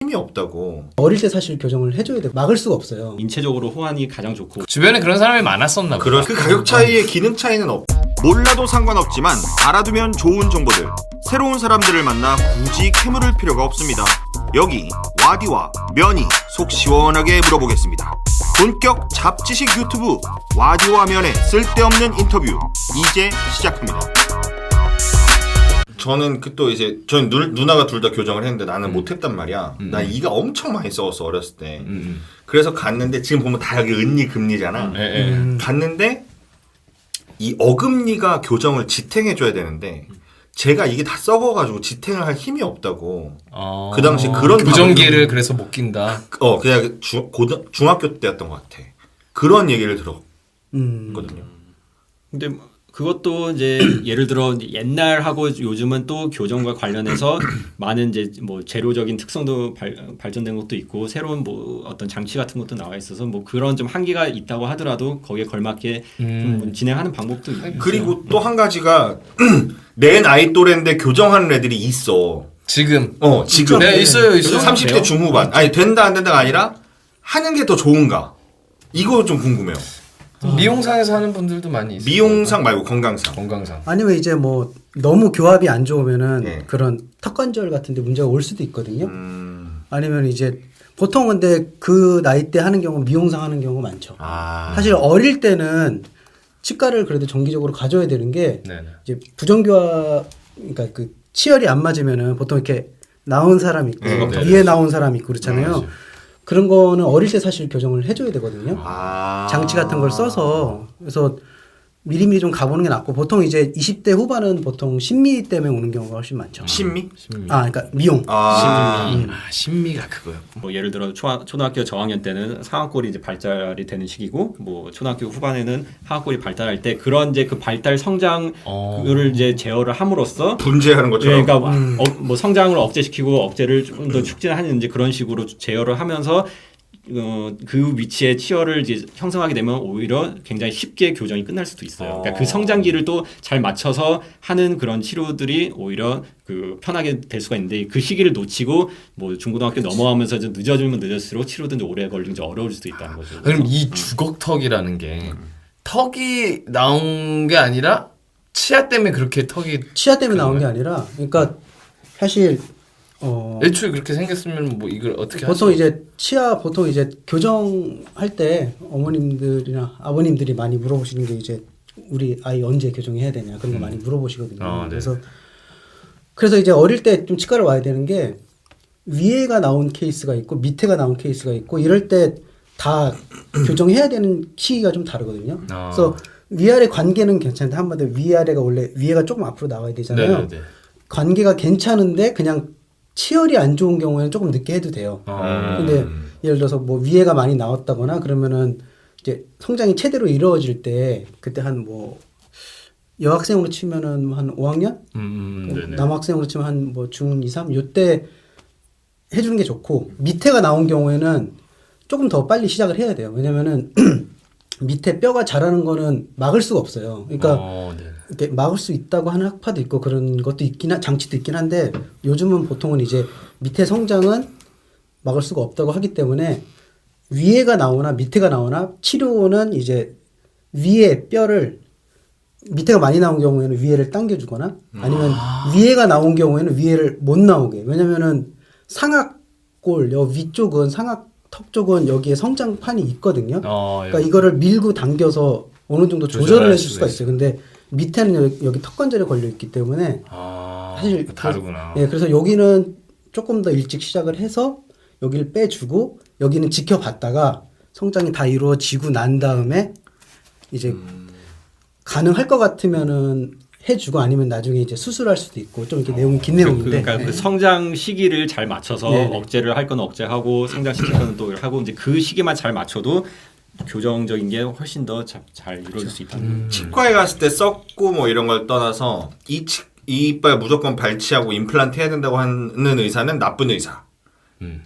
힘이 없다고. 어릴 때 사실 교정을 해줘야 돼. 막을 수가 없어요. 인체적으로 호환이 가장 좋고 주변에 그런 사람이 많았었나 보다. 그런 그 가격 차이의 기능 차이는 없. 몰라도 상관없지만 알아두면 좋은 정보들. 새로운 사람들을 만나 굳이 캐물을 필요가 없습니다. 여기 와디와 면이 속 시원하게 물어보겠습니다. 본격 잡지식 유튜브 와디와 면의 쓸데없는 인터뷰 이제 시작합니다. 저는 저는 누나가 둘 다 교정을 했는데 나는 못했단 말이야. 나 이가 엄청 많이 썩었어 어렸을 때. 그래서 갔는데 지금 보면 다 여기 은니 금니잖아. 갔는데 이 어금니가 교정을 지탱해줘야 되는데 제가 이게 다 썩어가지고 지탱을 할 힘이 없다고. 그 당시 그런 교정기를 그래서 못 낀다. 그냥 중학교 때였던 것 같아. 그런 얘기를 들었거든요. 근데 그것도 이제 예를 들어 옛날하고 요즘은 또 교정과 관련해서 많은 이제 뭐 재료적인 특성도 발전된 것도 있고 새로운 뭐 어떤 장치 같은 것도 나와 있어서 뭐 그런 좀 한계가 있다고 하더라도 거기에 걸맞게 좀 진행하는 방법도 있어요. 그리고 또 한 가지가 내 나이 또래인데 교정하는 애들이 있어. 지금. 지금. 네, 있어요. 30대 중후반. 아니 된다 안 된다가 아니라 하는 게 더 좋은가? 이거 좀 궁금해요. 미용상에서 하는 분들도 많이 있어요. 미용상 말고 건강상. 건강상. 아니면 이제 뭐 너무 교합이 안 좋으면은 네. 그런 턱관절 같은데 문제가 올 수도 있거든요. 아니면 이제 보통 근데 그 나이 때 하는 경우 미용상 하는 경우가 많죠. 사실 어릴 때는 치과를 그래도 정기적으로 가져야 되는 게 네네. 이제 부정교합 그러니까 그 치열이 안 맞으면은 보통 이렇게 나온 사람 있고 위에 나온 사람 있고 그렇잖아요. 그런 거는 어릴 때 사실 교정을 해줘야 되거든요. 장치 같은 걸 써서 그래서 미리미리 좀 가보는 게 낫고 보통 이제 20대 후반은 보통 심미 때문에 오는 경우가 훨씬 많죠. 심미? 그러니까 미용. 심미가 그거요. 뭐 예를 들어 초등학교 저학년 때는 상악골이 이제 발달이 되는 시기고 뭐 초등학교 후반에는 하악골이 발달할 때 그런 이제 그 발달 성장을 이제 제어를 함으로써 분재하는 것처럼. 그러니까 뭐 성장을 억제시키고 억제를 좀 더 촉진하는 이제 그런 식으로 제어를 하면서 그 위치에 치열을 이제 형성하게 되면 오히려 굉장히 쉽게 교정이 끝날 수도 있어요. 그러니까 그 성장기를 또 잘 맞춰서 하는 그런 치료들이 오히려 그 편하게 될 수가 있는데 그 시기를 놓치고 뭐 중고등학교 넘어가면서 이제 늦어지면 늦을수록 치료도 이제 오래 걸리면 이제 어려울 수도 있다는 거죠. 그럼 이 주걱턱이라는 게 턱이 나온 게 아니라 치아 때문에 그렇게 턱이 치아 때문에 나온 게 아니라 그러니까 사실 애초에 그렇게 생겼으면 뭐 이걸 어떻게 보통 이제 치아 보통 이제 교정할 때 어머님들이나 아버님들이 많이 물어보시는 게 이제 우리 아이 언제 교정해야 되냐 그런 거 많이 물어보시거든요. 네. 그래서 이제 어릴 때 좀 치과를 와야 되는 게 위에가 나온 케이스가 있고 밑에가 나온 케이스가 있고 이럴 때 다 교정해야 되는 시기가 좀 다르거든요. 그래서 위아래 관계는 괜찮은데 한마디로 위아래가 원래 위에가 조금 앞으로 나와야 되잖아요. 네네네. 관계가 괜찮은데 그냥 치열이 안 좋은 경우에는 조금 늦게 해도 돼요. 근데 예를 들어서 뭐 위에가 많이 나왔다거나 그러면은 이제 성장이 제대로 이루어질 때 그때 한 뭐 여학생으로 치면은 한 5학년? 남학생으로 치면 한 뭐 중 2, 3 요때 해주는 게 좋고 밑에가 나온 경우에는 조금 더 빨리 시작을 해야 돼요. 왜냐면은 밑에 뼈가 자라는 거는 막을 수가 없어요. 그러니까 이렇게 막을 수 있다고 하는 학파도 있고 그런 것도 장치도 있긴 한데 요즘은 보통은 이제 밑에 성장은 막을 수가 없다고 하기 때문에 위에가 나오나 밑에가 나오나 치료는 이제 위에 뼈를 밑에가 많이 나온 경우에는 위에를 당겨주거나 아니면 위에가 나온 경우에는 위에를 못 나오게. 왜냐면은 상악골 위쪽은 턱 쪽은 여기에 성장판이 있거든요. 그러니까 이거를 밀고 당겨서 어느 정도 조절을 해줄 수가 있어요. 근데 밑에는 여기 턱관절에 걸려 있기 때문에 사실 다르구나. 그래서 여기는 조금 더 일찍 시작을 해서 여기를 빼주고 여기는 지켜봤다가 성장이 다 이루어지고 난 다음에 이제 가능할 것 같으면은 해주고 아니면 나중에 이제 수술할 수도 있고 좀 이렇게 내용이 긴 내용인데 그러니까 그 성장 시기를 잘 맞춰서 억제를 할 건 억제하고 성장시킬 거는 또 하고 이제 그 시기만 잘 맞춰도 교정적인 게 훨씬 더 잘 이루어질 수 있다는 거죠. 치과에 갔을 때 썩고 뭐 이런 걸 떠나서 이 이빨 무조건 발치하고 임플란트 해야 된다고 하는 의사는 나쁜 의사.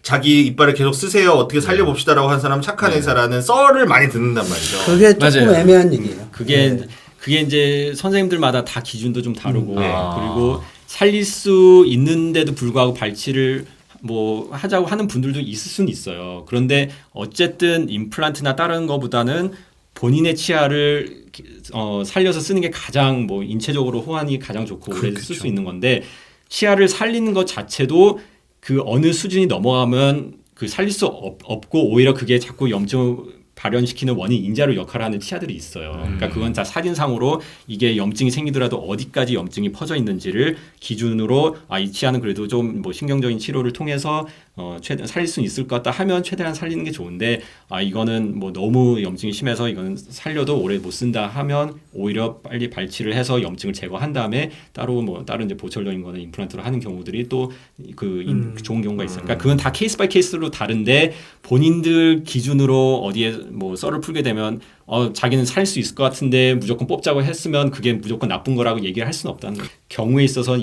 자기 이빨을 계속 쓰세요. 어떻게 살려봅시다라고 한 사람은 착한 의사라는 썰을 많이 듣는단 말이죠. 그게 조금 맞아요. 애매한 얘기예요. 그게 이제 선생님들마다 다 기준도 좀 다르고 그리고 살릴 수 있는데도 불구하고 발치를 뭐 하자고 하는 분들도 있을 수는 있어요. 그런데 어쨌든 임플란트나 다른 거보다는 본인의 치아를 살려서 쓰는 게 가장 뭐 인체적으로 호환이 가장 좋고 오래 쓸 수 있는 건데 치아를 살리는 것 자체도 그 어느 수준이 넘어가면 그 살릴 수 없고 오히려 그게 자꾸 염증을 발현시키는 원인 인자로 역할을 하는 치아들이 있어요. 그러니까 그건 다 사진상으로 이게 염증이 생기더라도 어디까지 염증이 퍼져 있는지를 기준으로 이 치아는 그래도 좀 뭐 신경적인 치료를 통해서 최대한 살릴 수 있을 것 같다 하면 최대한 살리는 게 좋은데 이거는 뭐 너무 염증이 심해서 이거는 살려도 오래 못 쓴다 하면 오히려 빨리 발치를 해서 염증을 제거한 다음에 따로 뭐 다른 이제 보철적인 거는 임플란트를 하는 경우들이 또 좋은 경우가 있어요. 그러니까 그건 다 케이스 바이 케이스로 다른데 본인들 기준으로 어디에 뭐 썰을 풀게 되면 자기는 살 수 있을 것 같은데 무조건 뽑자고 했으면 그게 무조건 나쁜 거라고 얘기를 할 수는 없다는 거예요. 경우에 있어서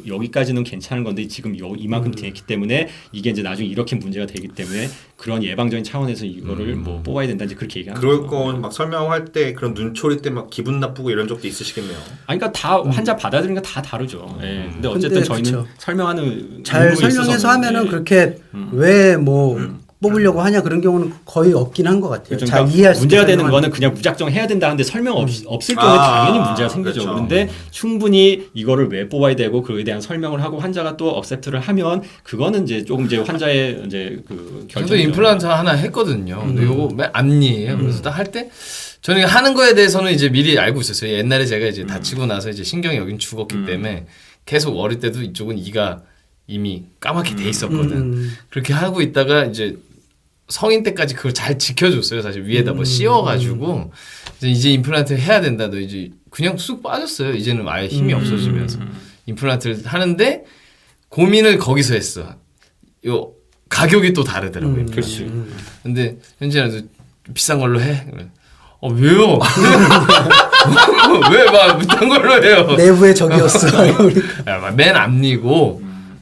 여기까지는 괜찮은 건데 지금 이만큼 됐기 때문에 이게 이제 나중에 이렇게 문제가 되기 때문에 그런 예방적인 차원에서 이거를 뭐 뽑아야 된다 이제 그렇게 얘기하는 거죠. 그럴 건 막 설명할 때 그런 눈초리 때 막 기분 나쁘고 이런 적도 있으시겠네요. 그러니까 다 환자 받아들이는 거 다 다르죠. 예. 근데 어쨌든 저희는 그쵸. 설명하는 잘 의무가 설명해서 있어서 하면은 그렇게 왜 뭐 뽑으려고 하냐 그런 경우는 거의 없긴 한 것 같아요. 그러니까 잘 이해할 수 문제가 있게 되는 설명하는 거는 그냥 무작정 해야 된다 하는데 설명 없을 경우에 당연히 문제가 생기죠. 그렇죠. 그런데 충분히 이거를 왜 뽑아야 되고 그에 대한 설명을 하고 환자가 또 억셉트를 하면 그거는 이제 조금 이제 환자의 이제 그 저도 결정. 임플란트 하나 했거든요. 근데 요거 맨 앞니예요. 그래서 딱 할 때 저는 하는 거에 대해서는 이제 미리 알고 있었어요. 옛날에 제가 이제 다치고 나서 이제 신경이 여긴 죽었기 때문에 계속 어릴 때도 이쪽은 이가 이미 까맣게 돼 있었거든. 그렇게 하고 있다가 이제 성인 때까지 그걸 잘 지켜줬어요. 사실 위에다 뭐 씌워가지고 이제 임플란트 해야 된다. 너 이제 그냥 쑥 빠졌어요. 이제는 아예 힘이 없어지면서 임플란트를 하는데 고민을 거기서 했어. 요 가격이 또 다르더라고요. 그렇지. 근데 현재라도 비싼 걸로 해. 그래. 왜요? 왜 막 비싼 걸로 해요? 내부의 적이었어. 맨 앞니고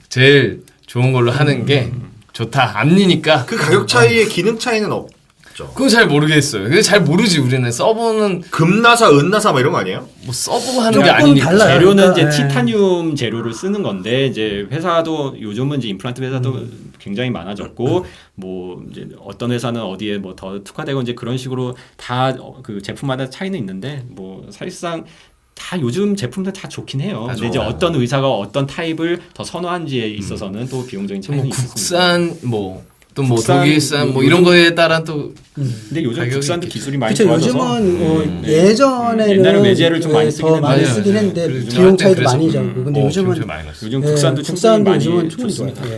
제일 좋은 걸로 하는 게 좋다. 앞니니까. 그 가격 차이의 기능 차이는 없죠. 그건 잘 모르겠어요. 근데 잘 모르지 우리는 써보는 금나사, 은나사 뭐 이런 거 아니에요? 뭐 써보고 하는 게 조금 아니니까. 달라요. 재료는 이제 그러니까, 티타늄 재료를 쓰는 건데 이제 회사도 요즘은 이제 임플란트 회사도 굉장히 많아졌고 뭐 이제 어떤 회사는 어디에 뭐 더 특화되고 이제 그런 식으로 다 그 제품마다 차이는 있는데 뭐 사실상 다 요즘 제품들 다 좋긴 해요. 근데 이제 어떤 의사가 어떤 타입을 더 선호한지에 있어서는 또 비용적인 차이는 있을 수 국산 뭐 또 뭐 국산, 독일산 뭐 이런 거에 따라 또 근데 요즘 가격이 국산도 있겠죠. 기술이 많이 그렇죠. 좋아져서 요즘은 예전에는 옛날에 외제를 좀 많이 쓰긴 더 많이 했는데 쓰긴 했는데 그래서 비용 차이도 그래서 많이 잡고 근데 요즘은 많이 났어요. 요즘 국산도 충분히 국산도 많이 요즘은 충분히 좋습니다. 좋아요. 예.